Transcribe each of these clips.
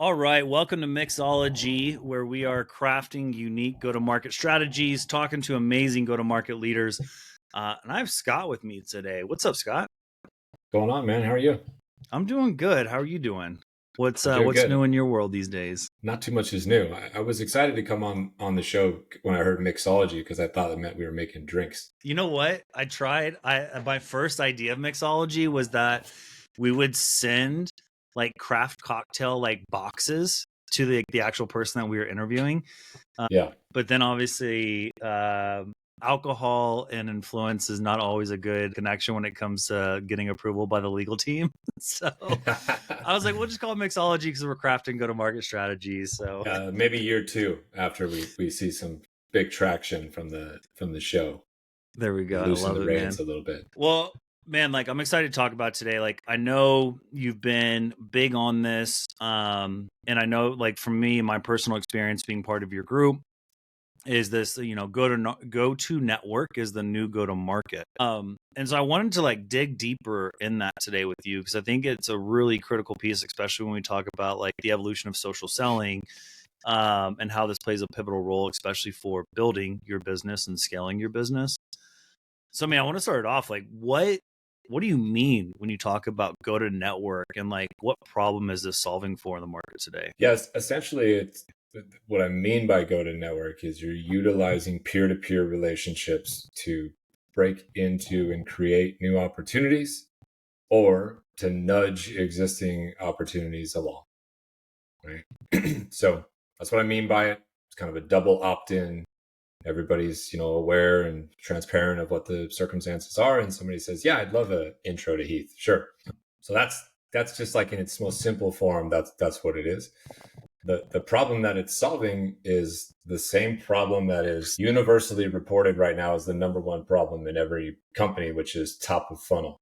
All right, welcome to Mixology, where we are crafting unique go-to-market strategies, talking to amazing go-to-market leaders. And I have Scott with me today. What's up, Scott? Going on, man? How are you? I'm doing good. How are you doing? What's I'm doing what's new good. in your world these days? Not too much is new. I was excited to come on the show when I heard mixology because I thought it meant we were making drinks. You know what? I tried. My first idea of Mixology was that we would send like craft cocktail like boxes to the actual person that we were interviewing. Yeah. But then obviously alcohol and influence is not always a good connection when it comes to getting approval by the legal team. So I was like, we'll just call it mixology because we're crafting go-to-market strategies. So Maybe year two after we see some big traction from the show. there we go. I Loosen love the it, man. reins a little bit. Well, man, like I'm excited to talk about today. Like I know you've been big on this. And I know like for me, my personal experience being part of your group is this, Go-to-Network is the new go-to-market. And so I wanted to like dig deeper in that today with you because I think it's a really critical piece, especially when we talk about like the evolution of social selling, and how this plays a pivotal role, especially for building your business and scaling your business. So, I mean, I want to start it off like what do you mean when you talk about go-to-network and like what problem is this solving for in the market today? Yes, essentially, it's what I mean by go-to-network is you're utilizing peer-to-peer relationships to break into and create new opportunities or to nudge existing opportunities along. Right. So that's what I mean by it. It's kind of a double opt-in. Everybody's, aware and transparent of what the circumstances are. And somebody says, yeah, I'd love an intro to Heath. Sure. So that's just like in its most simple form. That's what it is. The problem that it's solving is the same problem that is universally reported right now as the number one problem in every company, which is top of funnel,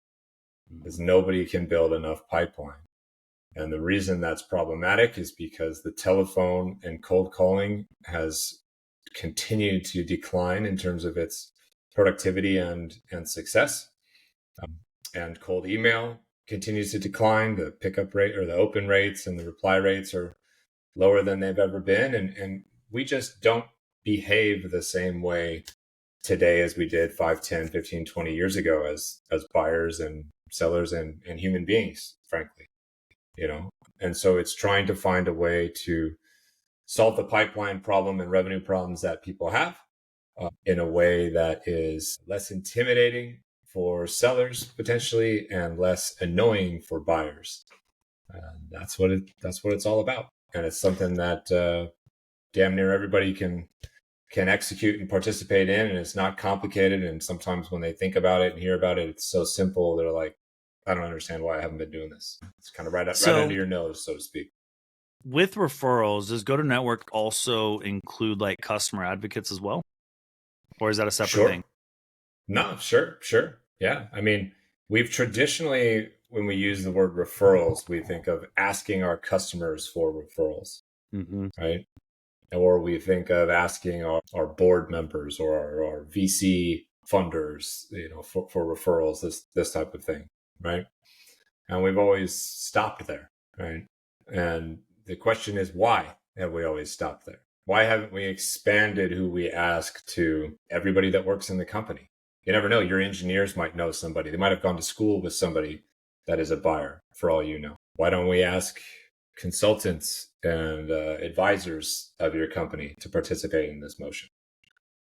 because nobody can build enough pipeline. And the reason that's problematic is because the telephone and cold calling has continued to decline in terms of its productivity and success. And cold email continues to decline. The pickup rate or the open rates and the reply rates are lower than they've ever been. And we just don't behave the same way today as we did 5, 10, 15, 20 years ago as buyers and sellers and human beings, frankly. And so it's trying to find a way to solve the pipeline problem and revenue problems that people have in a way that is less intimidating for sellers potentially and less annoying for buyers. That's what it's all about. And it's something that damn near everybody can execute and participate in, and it's not complicated. And sometimes when they think about it and hear about it, it's so simple. They're like, I don't understand why I haven't been doing this. It's kind of right under your nose, so to speak. With referrals, does Go-to-Network also include like customer advocates as well? Or is that a separate thing? No, sure. Yeah. I mean, we've traditionally, when we use the word referrals, we think of asking our customers for referrals, right? Or we think of asking our board members or our VC funders, for referrals, this type of thing, right? And we've always stopped there, right? And the question is, why have we always stopped there? Why haven't we expanded who we ask to everybody that works in the company? You never know. Your engineers might know somebody. They might have gone to school with somebody that is a buyer, for all you know. Why don't we ask consultants and advisors of your company to participate in this motion?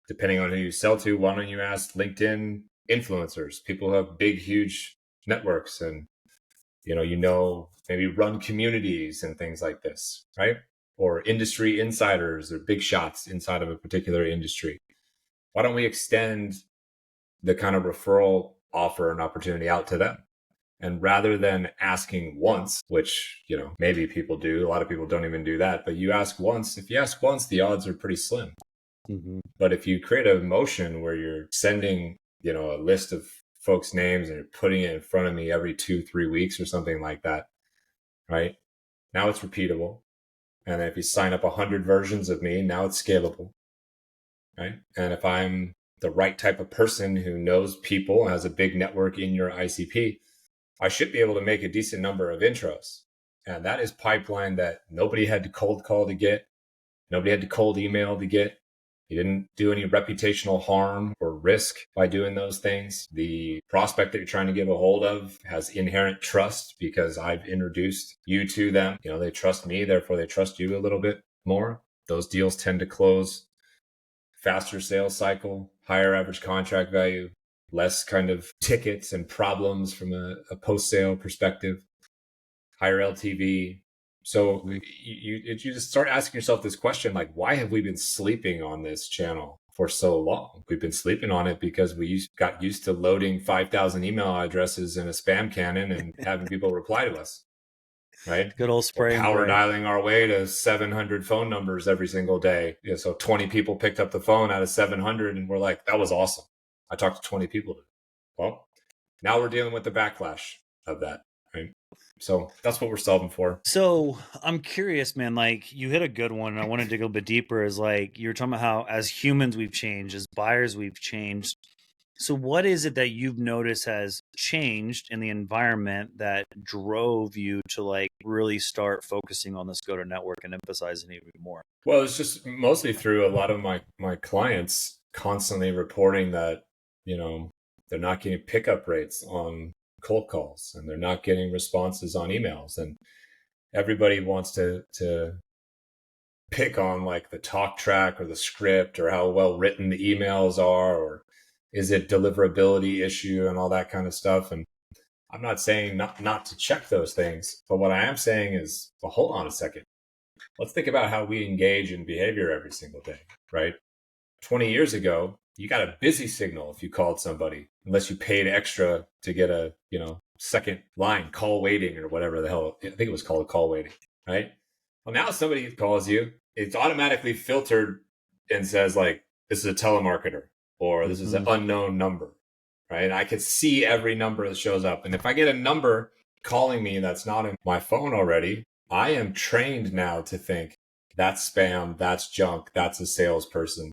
Depending on who you sell to, why don't you ask LinkedIn influencers, people who have big, huge networks and maybe run communities and things like this, right? Or industry insiders or big shots inside of a particular industry. Why don't we extend the kind of referral offer and opportunity out to them? And rather than asking once, which, maybe people do, a lot of people don't even do that, but you ask once. If you ask once, the odds are pretty slim. But if you create a motion where you're sending, a list of folks' names and you're putting it in front of me every 2-3 weeks or something like that, right? Now it's repeatable. And if you sign up 100 versions of me, now it's scalable, right? And if I'm the right type of person who knows people, has a big network in your ICP, I should be able to make a decent number of intros And that is pipeline that nobody had to cold call to get. Nobody had to cold email to get. You didn't do any reputational harm or risk by doing those things. The prospect that you're trying to get a hold of has inherent trust because I've introduced you to them. You know, they trust me, therefore they trust you a little bit more. Those deals tend to close faster sales cycle, higher average contract value, less kind of tickets and problems from a post-sale perspective, higher LTV. So you just start asking yourself this question, like, why have we been sleeping on this channel for so long? We've been sleeping on it because we got used to loading 5,000 email addresses in a spam cannon and having people reply to us, right? Good old spray and power pray. dialing our way to 700 phone numbers every single day. Yeah, so 20 people picked up the phone out of 700 and we're like, that was awesome. I talked to 20 people. Well, now we're dealing with the backlash of that, right? So that's what we're solving for. So I'm curious, man, like you hit a good one. And I want to dig a little bit deeper is like, you're talking about how as humans we've changed, as buyers we've changed. So what is it that you've noticed has changed in the environment that drove you to like really start focusing on this go-to-network and emphasizing it even more? Well, it's just mostly through a lot of my clients constantly reporting that, you know, they're not getting pickup rates on cold calls and they're not getting responses on emails. And everybody wants to pick on like the talk track or the script or how well written the emails are, or is it deliverability issue and all that kind of stuff. And I'm not saying not to check those things, but what I am saying is, well, hold on a second. Let's think about how we engage in behavior every single day, right? 20 years ago, you got a busy signal if you called somebody, unless you paid extra to get a, you know, second line, call waiting or whatever the hell. I think it was called a call waiting, right? Well, now somebody calls you, it's automatically filtered and says like, this is a telemarketer or this is an unknown number, right? I can see every number that shows up. And if I get a number calling me that's not in my phone already, I am trained now to think that's spam, that's junk, that's a salesperson.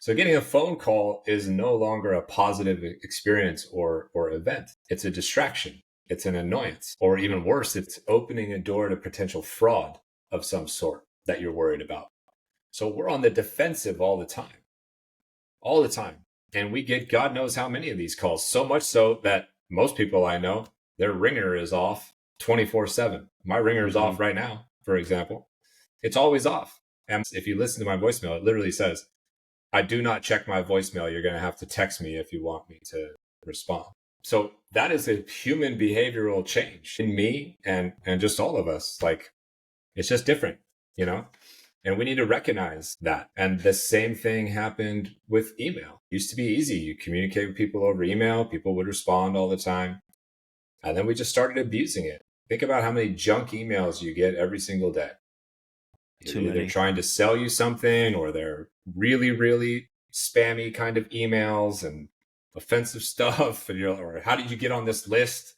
So getting a phone call is no longer a positive experience or event. It's a distraction. It's an annoyance. Or even worse, it's opening a door to potential fraud of some sort that you're worried about. So we're on the defensive all the time. All the time. And we get God knows how many of these calls. So much so that most people I know, their ringer is off 24/7. My ringer is off right now, for example. It's always off. And if you listen to my voicemail, it literally says, I do not check my voicemail. You're going to have to text me if you want me to respond. So that is a human behavioral change in me and just all of us. Like, it's just different, you know? And we need to recognize that. And the same thing happened with email. It used to be easy. You communicate with people over email. People would respond all the time. And then we just started abusing it. Think about how many junk emails you get every single day. They're trying to sell you something, or they're really, really spammy kind of emails and offensive stuff. And or how did you get on this list?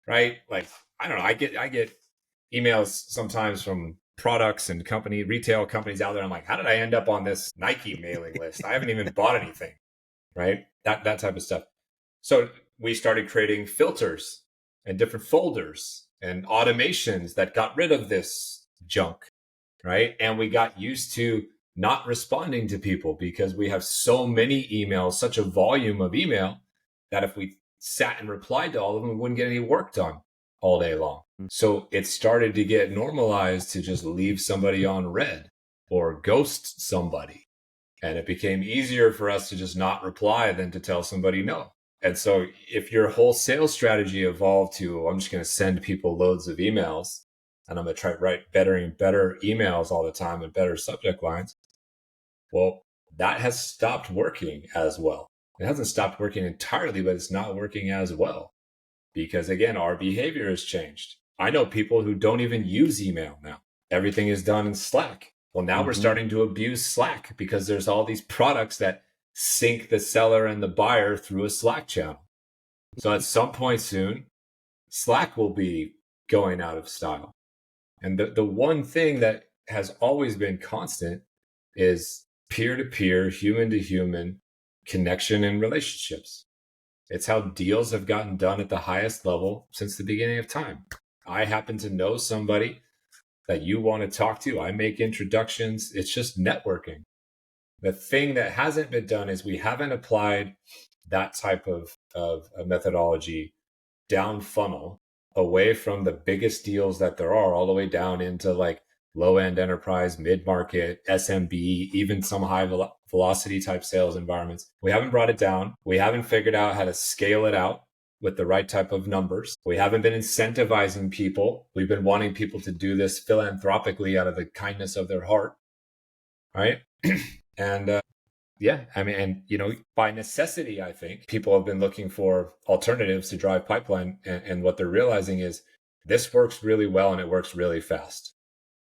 Right? Like, I don't know. I get emails sometimes from products and retail companies out there. I'm like, how did I end up on this Nike mailing list? I haven't even bought anything. Right? That type of stuff. So we started creating filters and different folders and automations that got rid of this junk. Right. And we got used to not responding to people because we have so many emails, such a volume of email, that if we sat and replied to all of them, we wouldn't get any work done all day long. So it started to get normalized to just leave somebody on red or ghost somebody. And it became easier for us to just not reply than to tell somebody no. And so if your whole sales strategy evolved to, I'm just going to send people loads of emails, and I'm going to try to write better and better emails all the time and better subject lines, well, that has stopped working as well. It hasn't stopped working entirely, but it's not working as well. Because again, our behavior has changed. I know people who don't even use email now. Everything is done in Slack. Well, now we're starting to abuse Slack because there's all these products that sync the seller and the buyer through a Slack channel. So at some point soon, Slack will be going out of style. And the one thing that has always been constant is peer-to-peer, human-to-human connection and relationships. It's how deals have gotten done at the highest level since the beginning of time. I happen to know somebody that you want to talk to. I make introductions. It's just networking. The thing that hasn't been done is we haven't applied that type of a methodology down funnel, away from the biggest deals that there are, all the way down into like low-end enterprise, mid-market, SMB, even some high velocity type sales environments. We haven't brought it down. We haven't figured out how to scale it out with the right type of numbers. We haven't been incentivizing people. We've been wanting people to do this philanthropically out of the kindness of their heart, right? And yeah, I mean, and by necessity, I think people have been looking for alternatives to drive pipeline, and what they're realizing is this works really well and it works really fast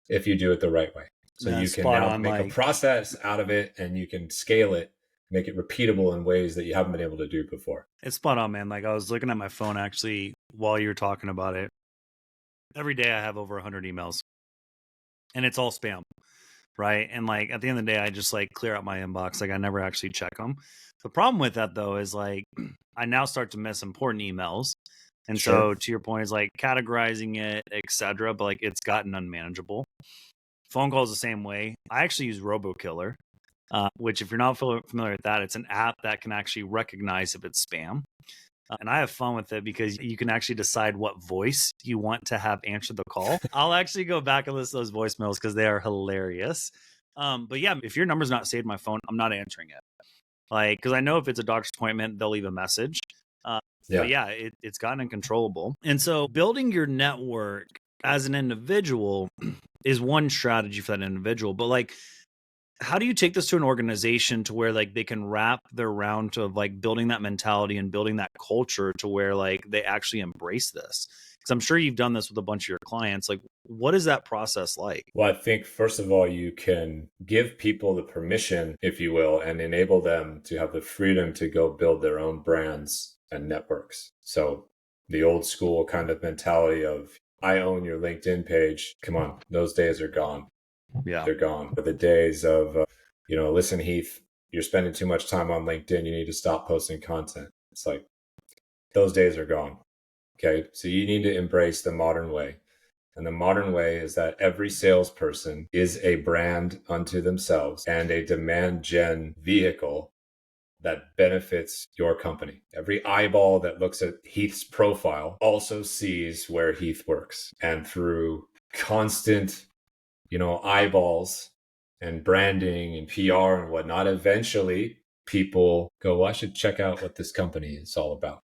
if you do it the right way. So you can now make a process out of it, and you can scale it, make it repeatable in ways that you haven't been able to do before. It's spot on, man. Like, I was looking at my phone actually while you were talking about it. Every day I have over 100 emails, and it's all spam, right? And like at the end of the day, I just like clear out my inbox. Like, I never actually check them. The problem with that though is like I now start to miss important emails. And so to your point, is like categorizing it, etc. But like it's gotten unmanageable. Phone calls the same way. I actually use RoboKiller, which if you're not familiar with that, it's an app that can actually recognize if it's spam. And I have fun with it because you can actually decide what voice you want to have answer the call. I'll actually go back and listen to those voicemails because they are hilarious. But yeah, if your number's not saved in my phone, I'm not answering it. Like, because I know if it's a doctor's appointment, they'll leave a message. But yeah, it's gotten uncontrollable. And so building your network as an individual is one strategy for that individual. But like, how do you take this to an organization to where like they can wrap their round to like building that mentality and building that culture to where like they actually embrace this? Because I'm sure you've done this with a bunch of your clients. Like, what is that process like? Well, I think first of all, you can give people the permission, if you will, and enable them to have the freedom to go build their own brands and networks. So the old school kind of mentality of I own your LinkedIn page. Come on, those days are gone. Yeah, they're gone. But the days of, listen, Heath, you're spending too much time on LinkedIn. You need to stop posting content. It's like those days are gone. Okay. So you need to embrace the modern way. And the modern way is that every salesperson is a brand unto themselves and a demand gen vehicle that benefits your company. Every eyeball that looks at Heath's profile also sees where Heath works. And through constant eyeballs and branding and PR and whatnot, eventually people go, well, I should check out what this company is all about.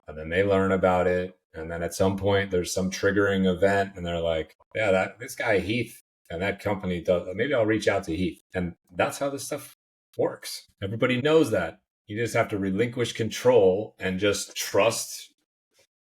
And then they learn about it. And then at some point there's some triggering event and they're like, yeah, this guy Heath and that company does, maybe I'll reach out to Heath. And that's how this stuff works. Everybody knows that. You just have to relinquish control and just trust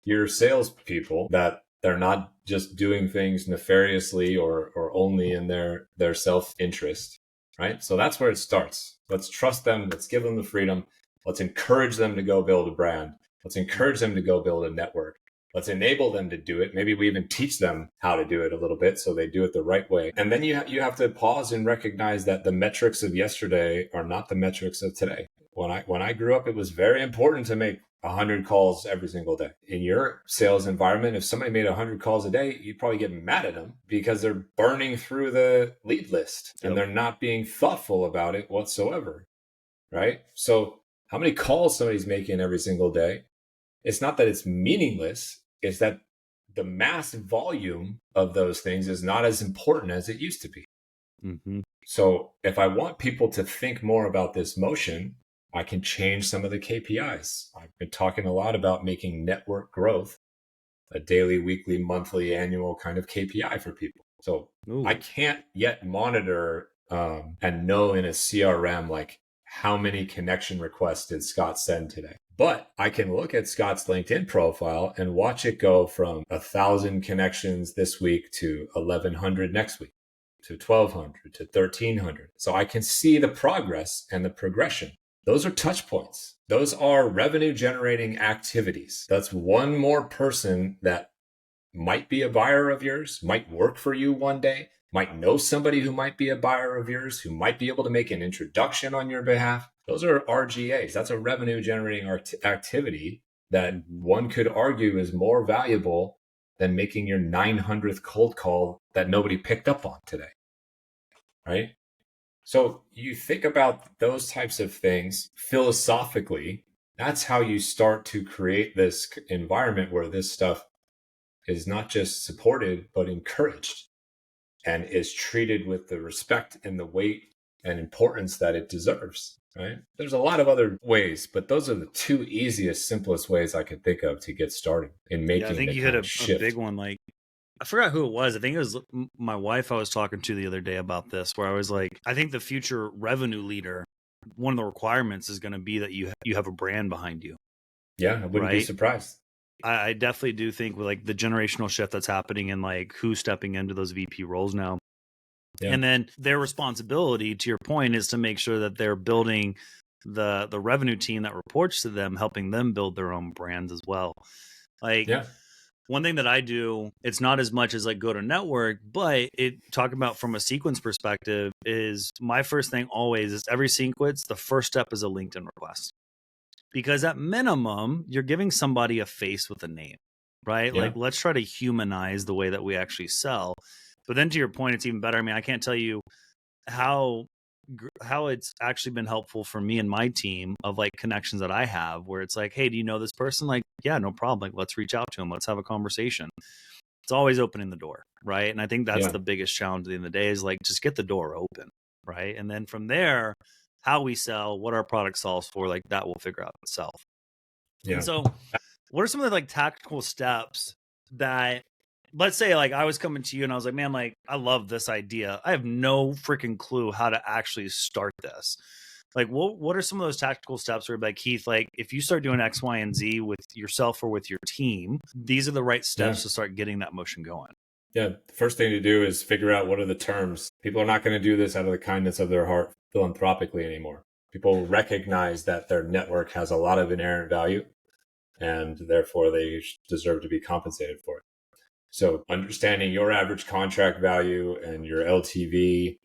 your salespeople that they're not just doing things nefariously or only in their self-interest, right? So that's where it starts. Let's trust them. Let's give them the freedom. Let's encourage them to go build a brand. Let's encourage them to go build a network. Let's enable them to do it. Maybe we even teach them how to do it a little bit so they do it the right way. And then you have to pause and recognize that the metrics of yesterday are not the metrics of today. When I grew up, it was very important to make 100 calls every single day. In your sales environment, if somebody made 100 calls a day, you'd probably get mad at them because they're burning through the lead list and they're not being thoughtful about it whatsoever, right? So how many calls somebody's making every single day? It's not that it's meaningless. It's that the mass volume of those things is not as important as it used to be. Mm-hmm. So if I want people to think more about this motion, I can change some of the KPIs. I've been talking a lot about making network growth a daily, weekly, monthly, annual kind of KPI for people. So I can't yet monitor and know in a CRM like how many connection requests did Scott send today. But I can look at Scott's LinkedIn profile and watch it go from 1,000 connections this week to 1,100 next week, to 1,200, to 1,300. So I can see the progress and the progression. Those are touch points. Those are revenue generating activities. That's one more person that might be a buyer of yours, might work for you one day, might know somebody who might be a buyer of yours, who might be able to make an introduction on your behalf. Those are RGAs. That's a revenue generating activity that one could argue is more valuable than making your 900th cold call that nobody picked up on today, right? So you think about those types of things philosophically. That's how you start to create this environment where this stuff is not just supported, but encouraged and is treated with the respect and the weight and importance that it deserves, right? There's a lot of other ways, but those are the two easiest, simplest ways I could think of to get started in making I think the you kind hit of a shift. big one. Like, I forgot who it was. I think it was my wife I was talking to the other day about this, where I was like, I think the future revenue leader, one of the requirements is going to be that you have a brand behind you. Yeah, I wouldn't be right? surprised. I definitely do think with like the generational shift that's happening and like who's stepping into those VP roles now. Yeah. And then their responsibility, to your point, is to make sure that they're building the revenue team that reports to them, helping them build their own brands as well. Like, Yeah. one thing that I do, it's not as much as like Go-to-Network, but talking about from a sequence perspective is my first thing always is every sequence, the first step is a LinkedIn request. Because at minimum, you're giving somebody a face with a name, right? Yeah. Like, let's try to humanize the way that we actually sell. But then to your point, it's even better. I mean, I can't tell you how it's actually been helpful for me and my team of like connections that I have where it's like, hey, do you know this person? Like, yeah, no problem. Like, let's reach out to them. Let's have a conversation. It's always opening the door, right? And I think that's the biggest challenge at the end of the day is like, just get the door open, right? And then from there, how we sell, what our product solves for, like that will figure out itself. Yeah. And so what are some of the like tactical steps that, let's say like I was coming to you and I was like, man, like I love this idea. I have no freaking clue how to actually start this. Like what are some of those tactical steps where like, Heath, like if you start doing X, Y, and Z with yourself or with your team, these are the right steps to start getting that motion going? Yeah. The first thing to do is figure out what are the terms. People are not going to do this out of the kindness of their heart philanthropically anymore. People recognize that their network has a lot of inherent value and therefore they deserve to be compensated for it. So understanding your average contract value and your LTV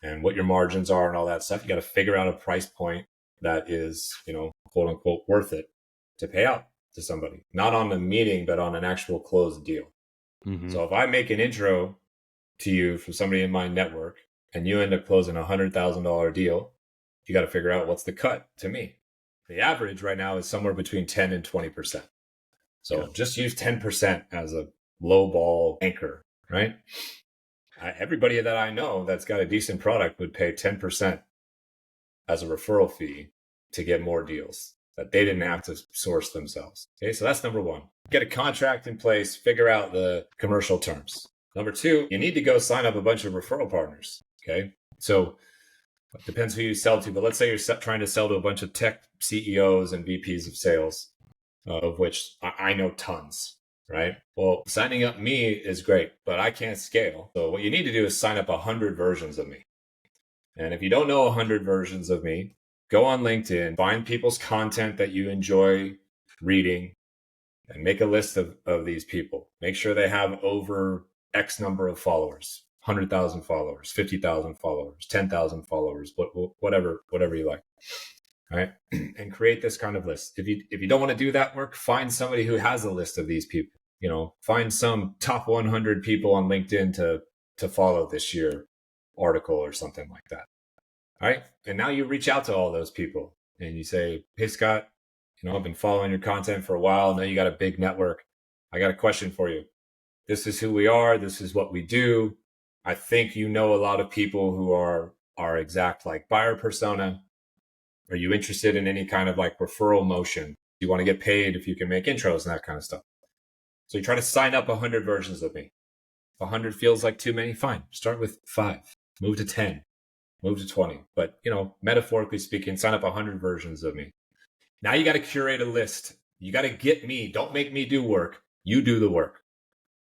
and what your margins are and all that stuff, you got to figure out a price point that is, quote unquote, worth it to pay out to somebody, not on a meeting, but on an actual closed deal. Mm-hmm. So if I make an intro to you from somebody in my network and you end up closing $100,000 deal, you got to figure out what's the cut to me. The average right now is somewhere between 10 and 20%. So just use 10% as a low ball anchor, right? Everybody that I know that's got a decent product would pay 10% as a referral fee to get more deals that they didn't have to source themselves. Okay, so that's number one. Get a contract in place, figure out the commercial terms. Number two, you need to go sign up a bunch of referral partners. Okay, so it depends who you sell to, but let's say you're trying to sell to a bunch of tech CEOs and VPs of sales, of which I know tons. Right? Well, signing up me is great, but I can't scale. So what you need to do is sign up 100 versions of me. And if you don't know 100 versions of me, go on LinkedIn, find people's content that you enjoy reading, and make a list of these people. Make sure they have over X number of followers, 100,000 followers, 50,000 followers, 10,000 followers, whatever you like. All right. And create this kind of list. If you don't want to do that work, find somebody who has a list of these people. Find some top 100 people on LinkedIn to follow this year article or something like that. All right. And now you reach out to all those people and you say, hey, Scott, I've been following your content for a while. I know you got a big network. I got a question for you. This is who we are. This is what we do. I think you know a lot of people who are our exact like buyer persona. Are you interested in any kind of like referral motion? Do you want to get paid if you can make intros and that kind of stuff? So you try to sign up 100 versions of me. If 100 feels like too many, fine. Start with 5, move to 10, move to 20. But, metaphorically speaking, sign up 100 versions of me. Now you got to curate a list. You got to get me. Don't make me do work. You do the work.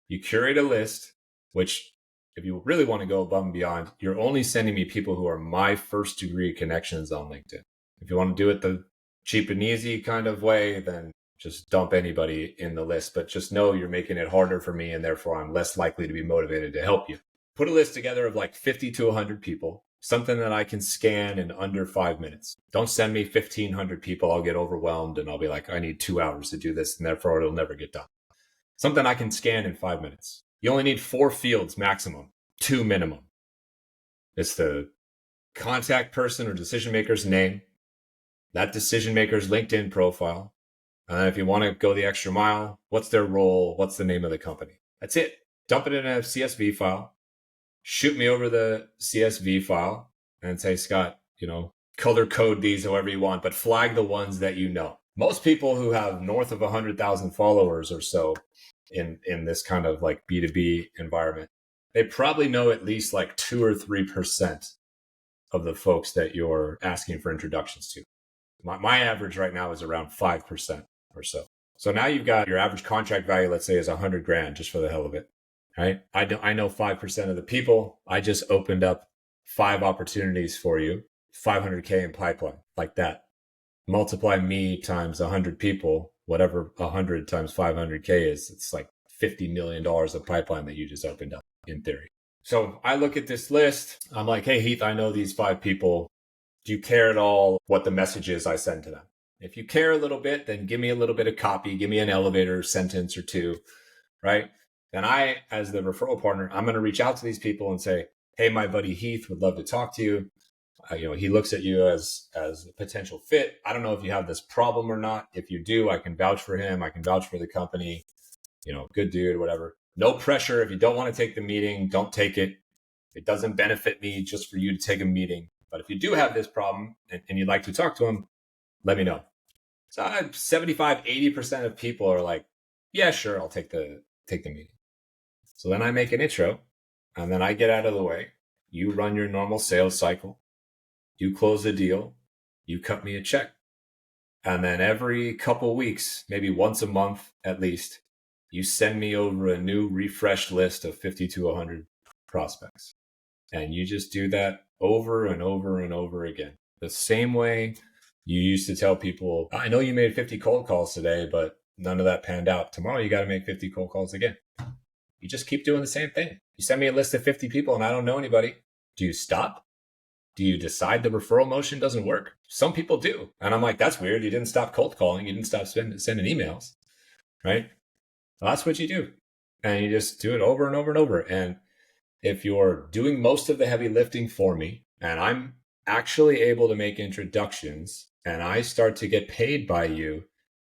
You curate a list, which if you really want to go above and beyond, you're only sending me people who are my first degree connections on LinkedIn. If you want to do it the cheap and easy kind of way, then just dump anybody in the list. But just know you're making it harder for me, and therefore I'm less likely to be motivated to help you. Put a list together of like 50 to 100 people, something that I can scan in under 5 minutes. Don't send me 1,500 people. I'll get overwhelmed and I'll be like, I need 2 hours to do this, and therefore it'll never get done. something I can scan in 5 minutes. You only need 4 fields maximum, 2 minimum. It's the contact person or decision maker's name, that decision maker's LinkedIn profile. And if you want to go the extra mile, what's their role? What's the name of the company? That's it. Dump it in a CSV file. Shoot me over the CSV file and say, Scott, color code these however you want, but flag the ones that you know. Most people who have north of 100,000 followers or so in this kind of like B2B environment, they probably know at least like 2 or 3% of the folks that you're asking for introductions to. My average right now is around 5% or so. So now you've got your average contract value, let's say, is $100,000 just for the hell of it. Right? I know 5% of the people. I just opened up 5 opportunities for you, 500K in pipeline, like that. Multiply me times 100 people, whatever 100 times 500K is, it's like $50 million of pipeline that you just opened up in theory. So I look at this list. I'm like, hey, Heath, I know these 5 people. Do you care at all what the message is I send to them? If you care a little bit, then give me a little bit of copy, give me an elevator sentence or 2, right? Then I, as the referral partner, I'm going to reach out to these people and say, hey, my buddy Heath would love to talk to you. He looks at you as a potential fit. I don't know if you have this problem or not. If you do, I can vouch for him. I can vouch for the company. Good dude, whatever. No pressure. If you don't want to take the meeting, don't take it. It doesn't benefit me just for you to take a meeting. But if you do have this problem and you'd like to talk to him, let me know. So 75, 80% of people are like, yeah, sure, I'll take the meeting. So then I make an intro and then I get out of the way. You run your normal sales cycle. You close the deal. You cut me a check. And then every couple weeks, maybe once a month at least, you send me over a new refreshed list of 50 to 100 prospects. And you just do that over and over and over again. The same way you used to tell people, I know you made 50 cold calls today, but none of that panned out. Tomorrow, you got to make 50 cold calls again. You just keep doing the same thing. You send me a list of 50 people and I don't know anybody. Do you stop? Do you decide the referral motion doesn't work? Some people do. And I'm like, that's weird. You didn't stop cold calling. You didn't stop sending emails, right? Well, that's what you do. And you just do it over and over and over. And if you're doing most of the heavy lifting for me and I'm actually able to make introductions and I start to get paid by you,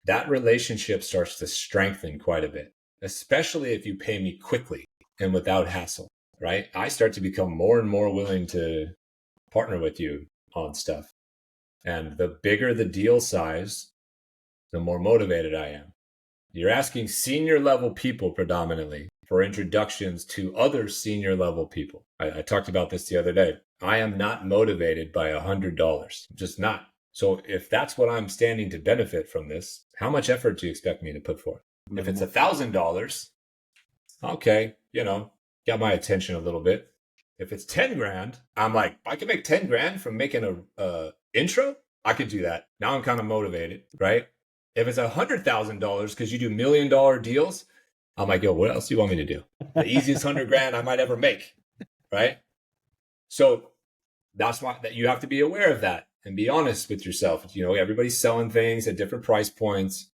that relationship starts to strengthen quite a bit, especially if you pay me quickly and without hassle, right? I start to become more and more willing to partner with you on stuff. And the bigger the deal size, the more motivated I am. You're asking senior level people predominantly for introductions to other senior level people. I talked about this the other day. I am not motivated by $100. Just not. So if that's what I'm standing to benefit from this, how much effort do you expect me to put forth? If it's $1,000, okay, got my attention a little bit. If it's 10 grand, I'm like, I can make 10 grand from making a intro. I could do that. Now I'm kind of motivated, right? If it's $100,000 because you do $1 million deals, I'm like, yo, what else do you want me to do? The easiest 100 grand I might ever make, right? So that's why that you have to be aware of that and be honest with yourself. Everybody's selling things at different price points.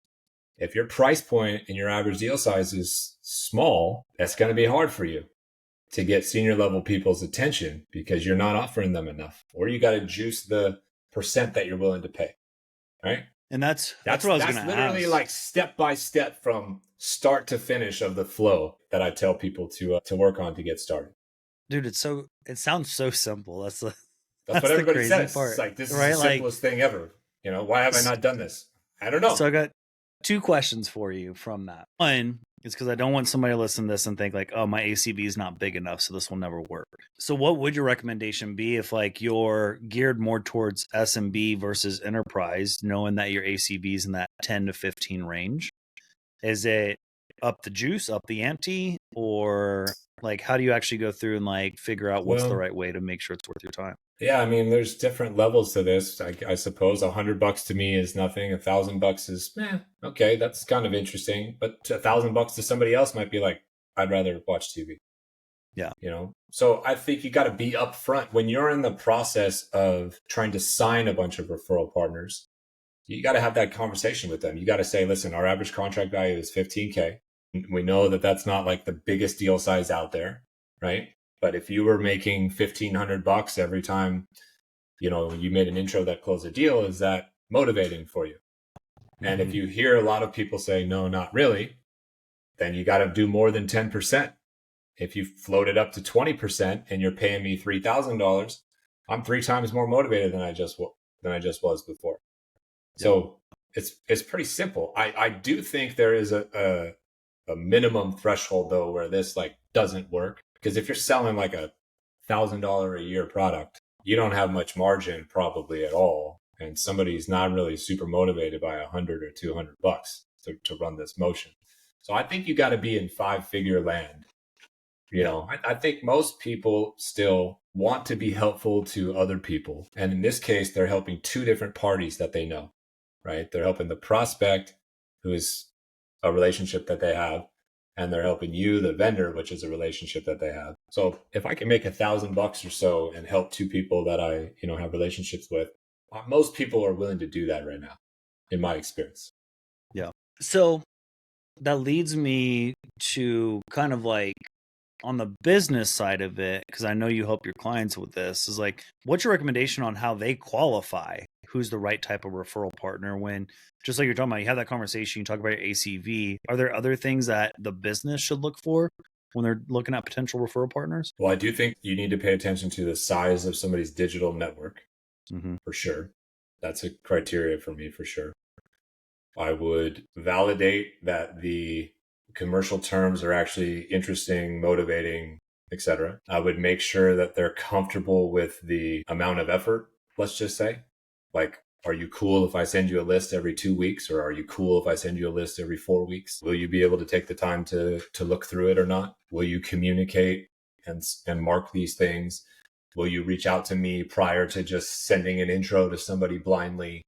If your price point and your average deal size is small, that's going to be hard for you to get senior level people's attention because you're not offering them enough, or you got to juice the percent that you're willing to pay, right? And that's what I was going to ask. That's literally like step by step from start to finish of the flow that I tell people to work on to get started. Dude, it sounds so simple. That's what everybody says. Part. It's like, this is the simplest thing ever. Why have I not done this? I don't know. So I got 2 questions for you from that. One is because I don't want somebody to listen to this and think like, oh, my ACV is not big enough, so this will never work. So what would your recommendation be if like you're geared more towards SMB versus enterprise, knowing that your ACV is in that 10 to 15 range? Is it up the juice, up the ante, or like how do you actually go through and like figure out what's the right way to make sure it's worth your time? Yeah, I mean, there's different levels to this. I suppose $100 to me is nothing. $1,000 is, okay, that's kind of interesting. But $1,000 to somebody else might be like, I'd rather watch TV. Yeah. So I think you got to be upfront when you're in the process of trying to sign a bunch of referral partners. You got to have that conversation with them. You got to say, listen, our average contract value is $15K. We know that that's not like the biggest deal size out there, right? But if you were making $1,500 every time, you made an intro that closed a deal, is that motivating for you? And if you hear a lot of people say, no, not really, then you got to do more than 10%. If you float it up to 20% and you're paying me $3,000, I'm 3 times more motivated than I just was before. Yeah. So it's pretty simple. I do think there is a minimum threshold though where this like doesn't work, because if you're selling like $1,000 a year product, you don't have much margin probably at all, and somebody's not really super motivated by $100 or $200 to run this motion. So I think you got to be in 5-figure land. I think most people still want to be helpful to other people, and in this case they're helping 2 different parties that they know, right? They're helping the prospect, who is a relationship that they have, and they're helping you, the vendor, which is a relationship that they have. So if I can make $1,000 or so and help 2 people that I, have relationships with, most people are willing to do that right now, in my experience. Yeah. So that leads me to kind of like on the business side of it, because I know you help your clients with this, is like, what's your recommendation on how they qualify who's the right type of referral partner when, just like you're talking about, you have that conversation, you talk about your ACV. Are there other things that the business should look for when they're looking at potential referral partners? Well, I do think you need to pay attention to the size of somebody's digital network, for sure. That's a criteria for me, for sure. I would validate that the commercial terms are actually interesting, motivating, etc. I would make sure that they're comfortable with the amount of effort, let's just say. Like, are you cool if I send you a list every 2 weeks, or are you cool if I send you a list every 4 weeks? Will you be able to take the time to look through it or not? Will you communicate and mark these things? Will you reach out to me prior to just sending an intro to somebody blindly?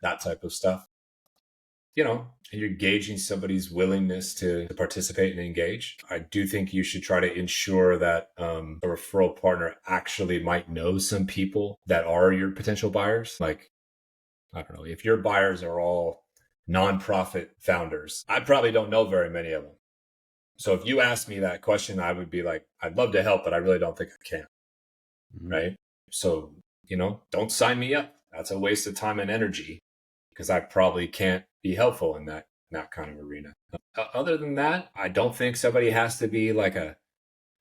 That type of stuff. And you're gauging somebody's willingness to participate and engage. I do think you should try to ensure that a referral partner actually might know some people that are your potential buyers. Like, I don't know, if your buyers are all nonprofit founders, I probably don't know very many of them. So if you ask me that question, I would be like, I'd love to help, but I really don't think I can. Right? So, don't sign me up. That's a waste of time and energy, because I probably can't be helpful in that kind of arena. Other than that, I don't think somebody has to be like a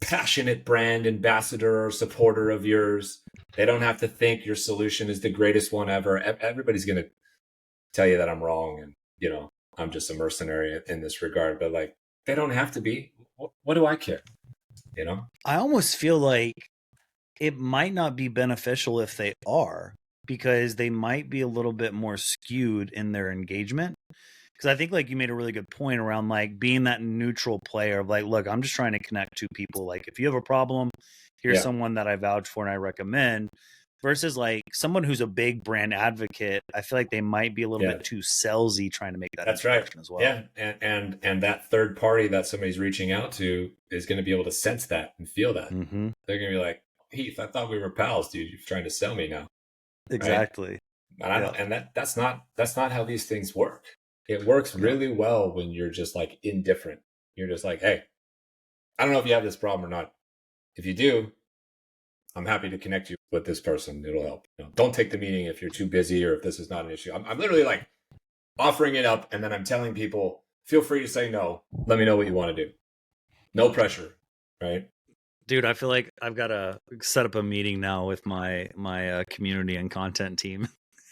passionate brand ambassador or supporter of yours. They don't have to think your solution is the greatest one ever. Everybody's going to tell you that I'm wrong, and, I'm just a mercenary in this regard, but like, they don't have to be. What do I care? I almost feel like it might not be beneficial if they are, because they might be a little bit more skewed in their engagement. Because I think like you made a really good point around like being that neutral player of like, look, I'm just trying to connect 2 people. Like, if you have a problem, here's someone that I vouch for and I recommend, versus like someone who's a big brand advocate. I feel like they might be a little bit too salesy trying to make that introduction as well. Yeah. And that third party that somebody's reaching out to is going to be able to sense that and feel that. They're going to be like, Heath, I thought we were pals, dude. You're trying to sell me now. Exactly. Right? And that's not how these things work. It works really well when you're just like indifferent. You're just like, hey, I don't know if you have this problem or not. If you do, I'm happy to connect you with this person. It'll help. Don't take the meeting if you're too busy or if this is not an issue. I'm literally like offering it up, and then I'm telling people, feel free to say no. Let me know what you want to do. No pressure, right? Dude, I feel like I've got to set up a meeting now with my community and content team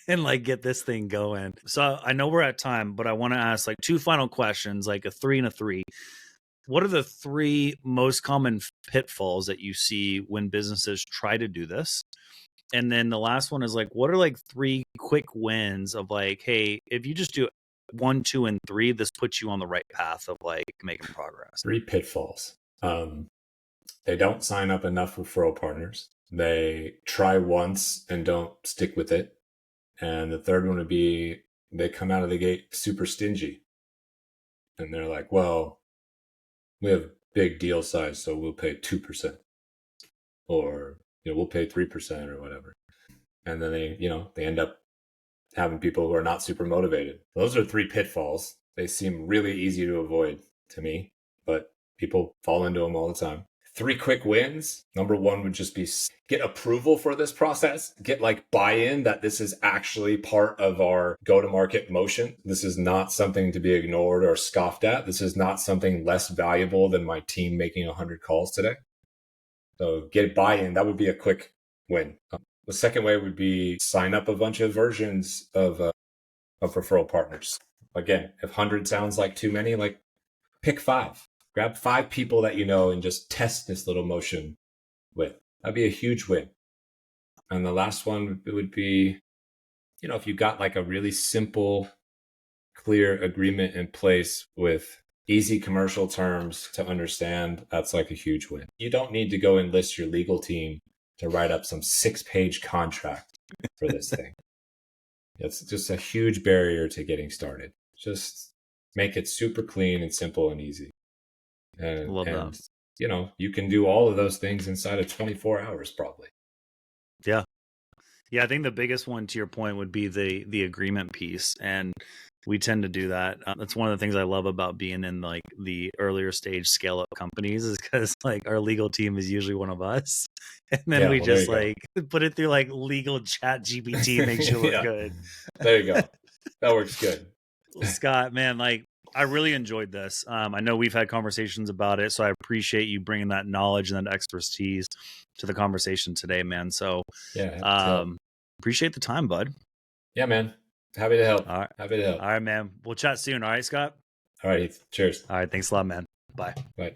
and like get this thing going. So I know we're at time, but I want to ask like 2 final questions, like a 3 and a 3. What are the 3 most common pitfalls that you see when businesses try to do this? And then the last one is like, what are like 3 quick wins of like, hey, if you just do 1, 2, and 3, this puts you on the right path of like making progress? 3 pitfalls. They don't sign up enough referral partners. They try once and don't stick with it. And the third one would be they come out of the gate super stingy. And they're like, well, we have big deal size, so we'll pay 2%. Or, we'll pay 3% or whatever. And then they end up having people who are not super motivated. Those are 3 pitfalls. They seem really easy to avoid. to me, but people fall into them all the time. 3 quick wins. Number 1 would just be get approval for this process, get like buy-in that this is actually part of our go-to-market motion. This is not something to be ignored or scoffed at. This is not something less valuable than my team making 100 calls today. So get buy-in. That would be a quick win. The second way would be sign up a bunch of versions of referral partners. Again, if 100 sounds like too many, like pick 5. Grab 5 people that you know and just test this little motion with. That'd be a huge win. And the last one would be, if you got like a really simple, clear agreement in place with easy commercial terms to understand, that's like a huge win. You don't need to go enlist your legal team to write up some 6-page contract for this thing. It's just a huge barrier to getting started. Just make it super clean and simple and easy. Love that. You can do all of those things inside of 24 hours, probably. Yeah. Yeah. I think the biggest one, to your point, would be the agreement piece. And we tend to do that. That's one of the things I love about being in like the earlier stage scale up companies, is because like our legal team is usually one of us. And then we just like put it through like legal chat GPT, makes you look good. There you go. That works good. Scott, man, like I really enjoyed this. I know we've had conversations about it, so I appreciate you bringing that knowledge and that expertise to the conversation today, man. So appreciate the time, bud. Yeah, man. Happy to help. All right. Happy to help. All right, man. We'll chat soon. All right, Scott? All right. Cheers. All right. Thanks a lot, man. Bye. Bye.